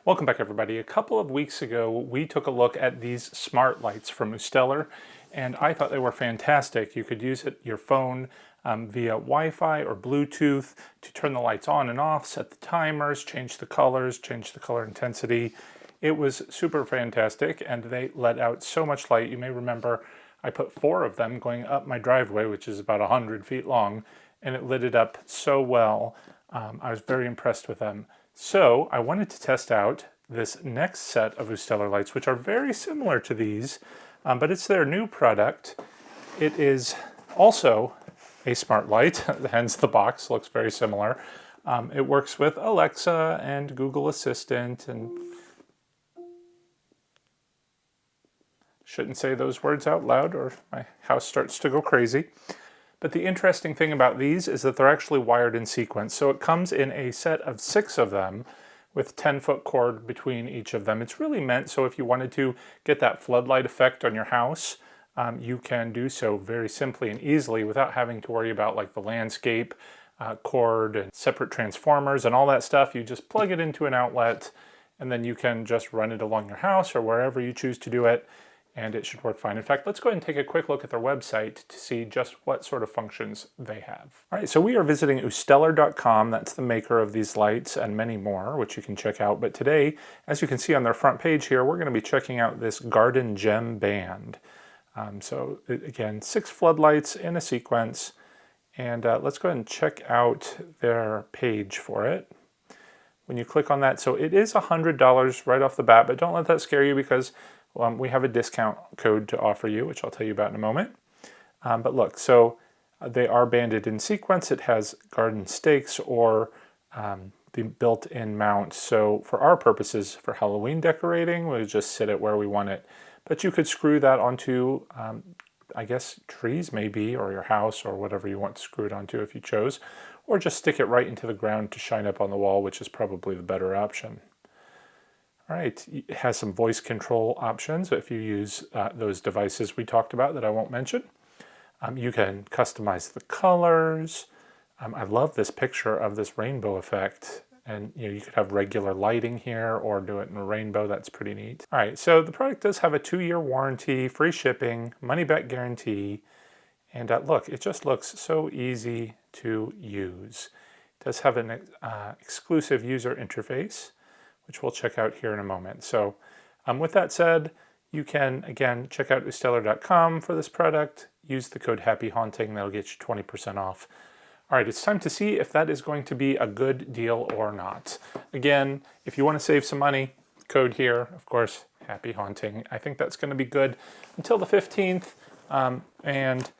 Welcome back, everybody. A couple of weeks ago, we took a look at these smart lights from Ustellar, and I thought they were fantastic. You could use your phone via Wi-Fi or Bluetooth to turn the lights on and off, set the timers, change the colors, change the color intensity. It was super fantastic, and they let out so much light. You may remember I put 4 of them going up my driveway, which is about 100 feet long, and it lit it up so well. I was very impressed with them. So I wanted to test out this next set of Ustellar lights, which are very similar to these, but it's their new product. It is also a smart light, hence the box looks very similar. It works with Alexa and Google Assistant, and shouldn't say those words out loud or my house starts to go crazy. But the interesting thing about these is that they're actually wired in sequence. So it comes in a set of 6 of them with 10-foot cord between each of them. It's really meant so if you wanted to get that floodlight effect on your house, you can do so very simply and easily without having to worry about like the landscape cord and separate transformers and all that stuff. You just plug it into an outlet and then you can just run it along your house or wherever you choose to do it, and it should work fine. In fact, let's go ahead and take a quick look at their website to see just what sort of functions they have. All right, so we are visiting Ustellar.com. That's the maker of these lights and many more, which you can check out. But today, as you can see on their front page here, we're going to be checking out this Garden Gem Band. Again, 6 floodlights in a sequence. And let's go ahead and check out their page for it. When you click on that, so it is $100 right off the bat, but don't let that scare you because we have a discount code to offer you, which I'll tell you about in a moment. But look, so they are banded in sequence. It has garden stakes or the built-in mount. So for our purposes, for Halloween decorating, we'll just sit it where we want it. But you could screw that onto, I guess, trees maybe, or your house, or whatever you want to screw it onto if you chose. Or just stick it right into the ground to shine up on the wall, which is probably the better option. All right, it has some voice control options if you use those devices we talked about that I won't mention. You can customize the colors. I love this picture of this rainbow effect. And you could have regular lighting here or do it in a rainbow. That's pretty neat. All right, so the product does have a 2-year warranty, free shipping, money-back guarantee. And look, it just looks so easy to use. It does have an exclusive user interface, which we'll check out here in a moment. So with that said, you can, again, check out Ustellar.com for this product. Use the code HAPPYHAUNTING. That'll get you 20% off. All right, it's time to see if that is going to be a good deal or not. Again, if you want to save some money, code here, of course, Happy Haunting. I think that's going to be good until the 15th and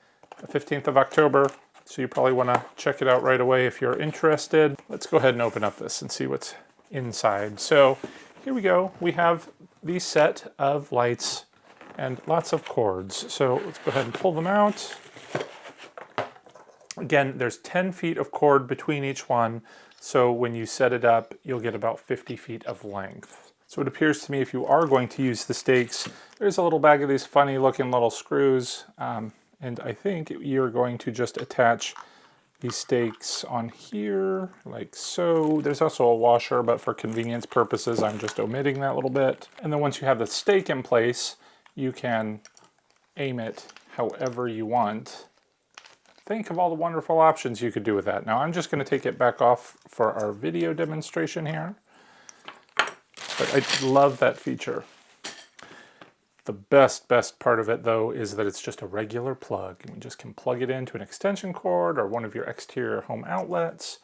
the 15th of October. So you probably want to check it out right away if you're interested. Let's go ahead and open up this and see what's inside. So here we go. We have the set of lights and lots of cords. So let's go ahead and pull them out. Again, there's 10 feet of cord between each one. So when you set it up, you'll get about 50 feet of length. So it appears to me if you are going to use the stakes, there's a little bag of these funny looking little screws. And I think you're going to just attach these stakes on here, like so. There's also a washer, but for convenience purposes, I'm just omitting that little bit. And then once you have the stake in place, you can aim it however you want. Think of all the wonderful options you could do with that. Now I'm just going to take it back off for our video demonstration here. But I love that feature. The best part of it, though, is that it's just a regular plug. And you just can plug it into an extension cord or one of your exterior home outlets.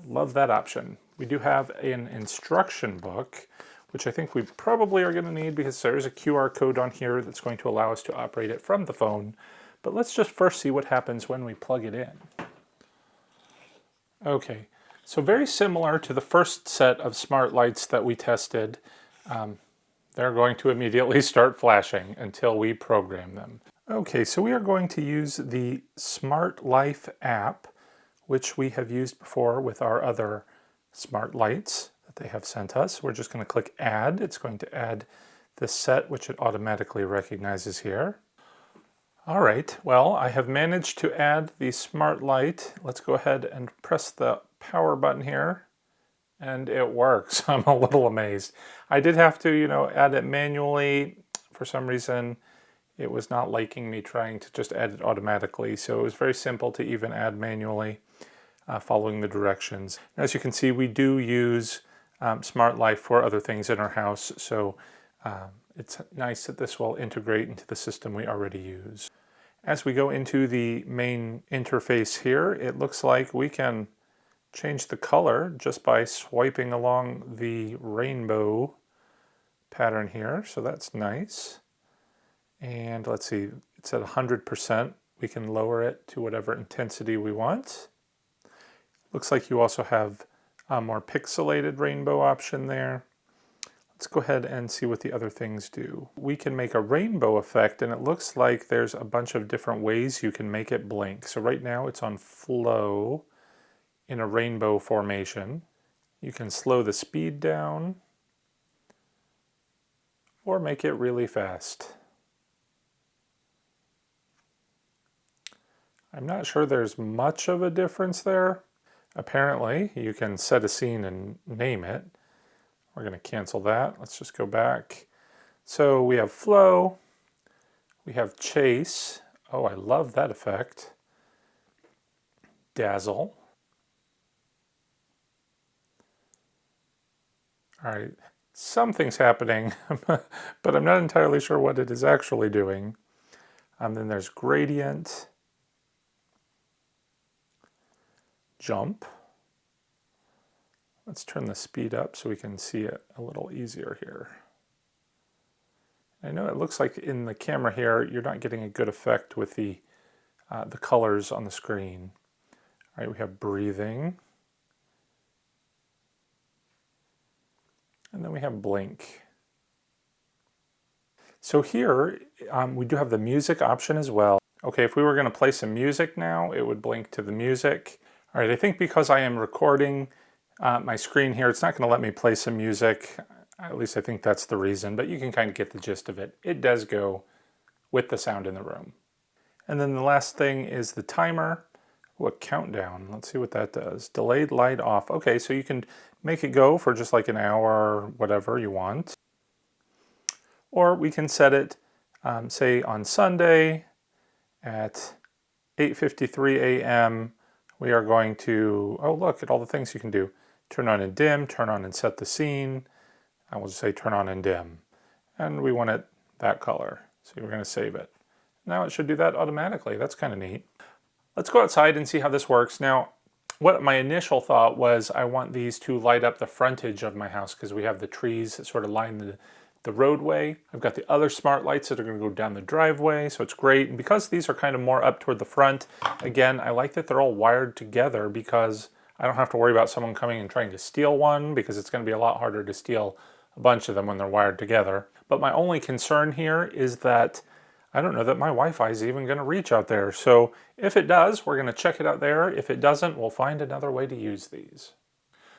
Love that option. We do have an instruction book, which I think we probably are going to need because there's a QR code on here that's going to allow us to operate it from the phone. But let's just first see what happens when we plug it in. Okay, so very similar to the first set of smart lights that we tested. They're going to immediately start flashing until we program them. Okay, so we are going to use the Smart Life app, which we have used before with our other smart lights that they have sent us. We're just going to click Add. It's going to add the set, which it automatically recognizes here. All right, well, I have managed to add the smart light. Let's go ahead and press the power button here. And it works. I'm a little amazed. I did have to, add it manually. For some reason, it was not liking me trying to just add it automatically. So it was very simple to even add manually, following the directions. As you can see, we do use Smart Life for other things in our house. So it's nice that this will integrate into the system we already use. As we go into the main interface here, it looks like we can change the color just by swiping along the rainbow pattern here. So that's nice. And let's see, it's at 100%. We can lower it to whatever intensity we want. Looks like you also have a more pixelated rainbow option there. Let's go ahead and see what the other things do. We can make a rainbow effect, and it looks like there's a bunch of different ways you can make it blink. So right now it's on flow in a rainbow formation. You can slow the speed down or make it really fast. I'm not sure there's much of a difference there. Apparently, you can set a scene and name it. We're going to cancel that. Let's just go back. So we have flow, we have chase. Oh, I love that effect. Dazzle. All right, something's happening, but I'm not entirely sure what it is actually doing. Then there's gradient, jump. Let's turn the speed up so we can see it a little easier here. I know it looks like in the camera here, you're not getting a good effect with the colors on the screen. All right, we have breathing. And then we have blink. So here, we do have the music option as well. Okay, if we were going to play some music now, it would blink to the music. All right, I think because I am recording my screen here, it's not going to let me play some music. At least I think that's the reason, but you can kind of get the gist of it. It does go with the sound in the room. And then the last thing is the timer. A countdown. Let's see what that does. Delayed light off. Okay, so you can make it go for just like an hour, whatever you want. Or we can set it, say on Sunday at 8:53 a.m. We are going to, oh look at all the things you can do. Turn on and dim, turn on and set the scene. I will just say turn on and dim. And we want it that color. So we're going to save it. Now it should do that automatically. That's kind of neat. Let's go outside and see how this works. Now, what my initial thought was I want these to light up the frontage of my house because we have the trees that sort of line the roadway. I've got the other smart lights that are going to go down the driveway, so it's great. And because these are kind of more up toward the front, again, I like that they're all wired together because I don't have to worry about someone coming and trying to steal one because it's going to be a lot harder to steal a bunch of them when they're wired together. But my only concern here is that I don't know that my Wi-Fi is even going to reach out there. So if it does, we're going to check it out there. If it doesn't, we'll find another way to use these.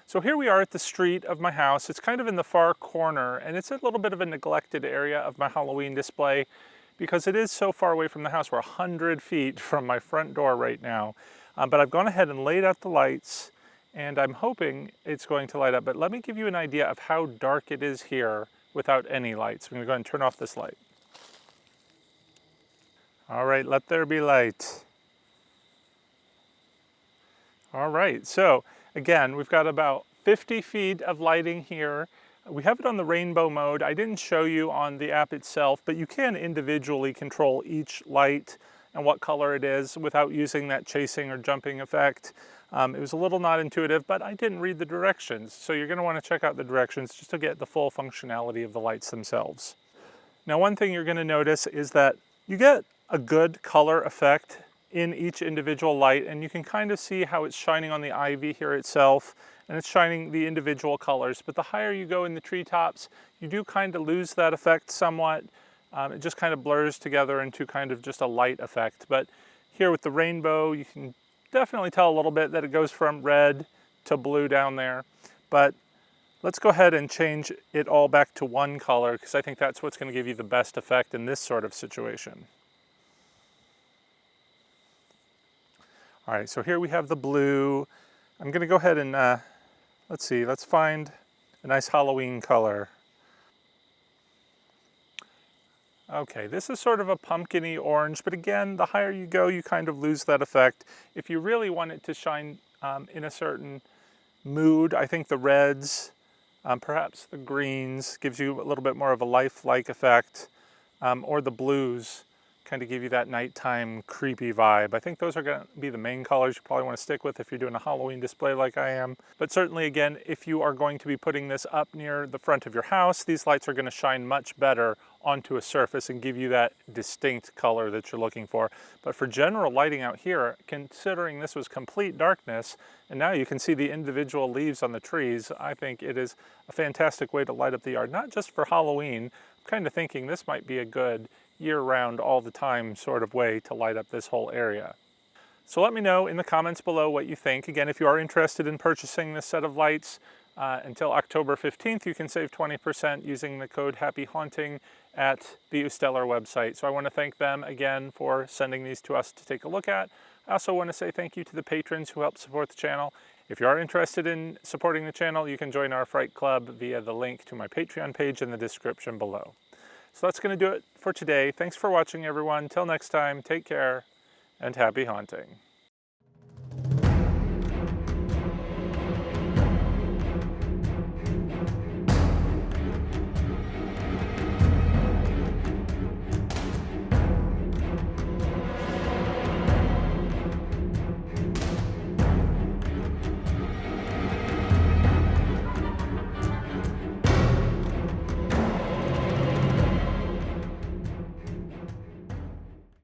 So here we are at the street of my house. It's kind of in the far corner, and it's a little bit of a neglected area of my Halloween display because it is so far away from the house. We're 100 feet from my front door right now. But I've gone ahead and laid out the lights, and I'm hoping it's going to light up. But let me give you an idea of how dark it is here without any lights. I'm going to go ahead and turn off this light. All right, let there be light. All right, so again, we've got about 50 feet of lighting here. We have it on the rainbow mode. I didn't show you on the app itself, but you can individually control each light and what color it is without using that chasing or jumping effect. It was a little not intuitive, but I didn't read the directions. So you're gonna wanna check out the directions just to get the full functionality of the lights themselves. Now, one thing you're gonna notice is that you get a good color effect in each individual light, and you can kind of see how it's shining on the ivy here itself, and it's shining the individual colors. But the higher you go in the treetops, you do kind of lose that effect somewhat. It just kind of blurs together into kind of just a light effect. But here with the rainbow, you can definitely tell a little bit that it goes from red to blue down there. But let's go ahead and change it all back to one color because I think that's what's going to give you the best effect in this sort of situation. All right, so here we have the blue. I'm going to go ahead and Let's see, let's find a nice Halloween color. Okay, this is sort of a pumpkin-y orange, but again, the higher you go, you kind of lose that effect. If you really want it to shine in a certain mood, I think the reds, perhaps the greens, gives you a little bit more of a lifelike effect, or the blues kind of give you that nighttime creepy vibe. I think those are going to be the main colors you probably want to stick with if you're doing a Halloween display like I am. But certainly, again, if you are going to be putting this up near the front of your house, these lights are going to shine much better onto a surface and give you that distinct color that you're looking for. But for general lighting out here, considering this was complete darkness, and now you can see the individual leaves on the trees, I think it is a fantastic way to light up the yard, not just for Halloween. I'm kind of thinking this might be a good year-round, all the time sort of way to light up this whole area. So let me know in the comments below what you think. Again, if you are interested in purchasing this set of lights until October 15th, you can save 20% using the code HAPPYHaunting at the Ustellar website. So I want to thank them again for sending these to us to take a look at. I also want to say thank you to the patrons who help support the channel. If you are interested in supporting the channel, you can join our Fright Club via the link to my Patreon page in the description below. So that's going to do it for today. Thanks for watching, everyone. Till next time, take care and happy haunting.